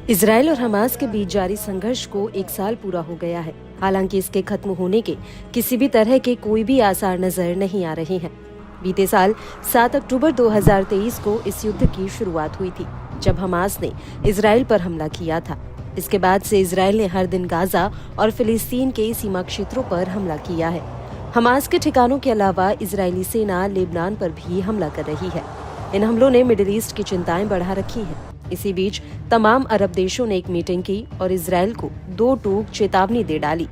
Israel और Hamas के बीच जारी संघर्ष को 1 साल पूरा हो गया है। हालांकि इसके खत्म होने के किसी भी तरह के कोई भी आसार नजर नहीं आ रहे हैं। बीते साल 7 अक्टूबर 2023 को इस युद्ध की शुरुआत हुई थी, जब हमास ने इजराइल पर हमला किया था। इसके बाद से इजराइल ने हर दिन गाजा और फिलिस्तीन के सीमा क्षेत्रों पर हमला किया है। हमास के ठिकानों के अलावा इजरायली सेना लेबनान पर भी हमला कर रही है। इन हमलों ने मिडिल ईस्ट की चिंताएं बढ़ा रखी हैं। इसी बीच तमाम अरब देशों ने एक मीटिंग की और इजराइल को 2 टूक चेतावनी दे डाली।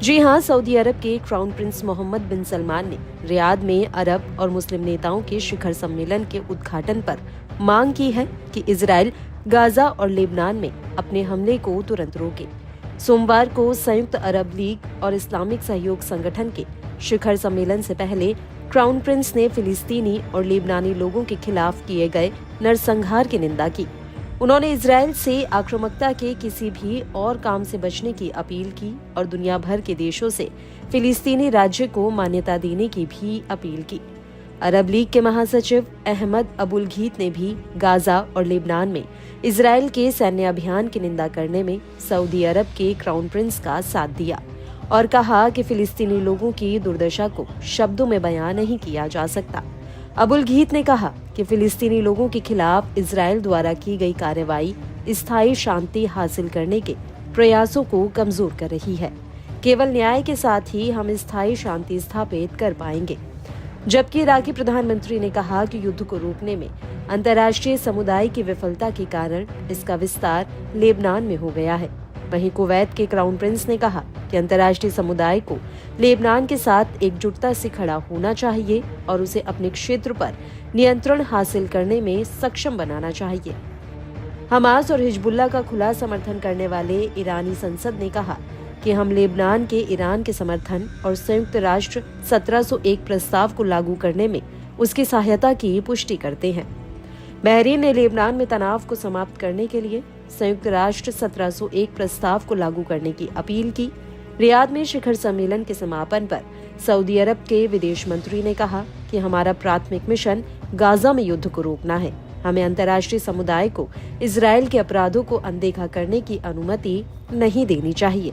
जी हां, सऊदी अरब के क्राउन प्रिंस मोहम्मद बिन सलमान ने रियाद में अरब और मुस्लिम नेताओं के शिखर सम्मेलन के उद्घाटन पर मांग की है कि इजराइल गाजा और लेबनान में अपने हमले को तुरंत रोके। सोमवार को संयुक्त अरब लीग और इस्लामिक सहयोग संगठन के शिखर सम्मेलन से पहले क्राउन प्रिंस ने फिलिस्तीनी और लेबनानी लोगों के खिलाफ किए गए नरसंहार की निंदा की। उन्होंने इजराइल से आक्रामकता के किसी भी और काम से बचने की अपील की और दुनिया भर के देशों से फिलिस्तीनी राज्य को मान्यता देने की भी अपील की। अरब लीग के महासचिव अहमद अबुल घीत ने भी गाजा और लेबनान में इजराइल के सैन्य अभियान की निंदा करने में सऊदी अरब के क्राउन प्रिंस का साथ दिया और कहा कि फिलिस्तीनी लोगों की दुर्दशा को शब्दों में बयां नहीं किया जा सकता। अबुल घीत ने कहा कि फिलिस्तीनी लोगों के खिलाफ इजराइल द्वारा की गई कार्रवाई स्थायी शांति हासिल करने के प्रयासों को कमजोर कर रही है। केवल न्याय के साथ ही हम स्थायी शांति स्थापित कर पाएंगे। जबकि इराकी प्रधानमंत्री ने कहा कि युद्ध को रोकने में अंतर्राष्ट्रीय समुदाय की विफलता के कारण इसका विस्तार लेबनान में हो गया है। वहीं कुवैत के क्राउन प्रिंस ने कहा कि अंतर्राष्ट्रीय समुदाय को लेबनान के साथ एकजुटता से खड़ा होना चाहिए और उसे अपने क्षेत्र पर नियंत्रण हासिल करने में सक्षम बनाना चाहिए। हमास और हिजबुल्लाह का खुला समर्थन करने वाले ईरानी संसद ने कहा कि हम लेबनान के ईरान के समर्थन और संयुक्त राष्ट्र 1701 प्रस्ताव को लागू करने में उसकी सहायता की पुष्टि करते हैं। बहरीन ने लेबनान में तनाव को समाप्त करने के लिए संयुक्त राष्ट्र 1701 प्रस्ताव को लागू करने की अपील की। रियाद में शिखर सम्मेलन के समापन पर सऊदी अरब के विदेश मंत्री ने कहा कि हमारा प्राथमिक मिशन गाजा में युद्ध को रोकना है। हमें अंतर्राष्ट्रीय समुदाय को इजराइल के अपराधों को अनदेखा करने की अनुमति नहीं देनी चाहिए।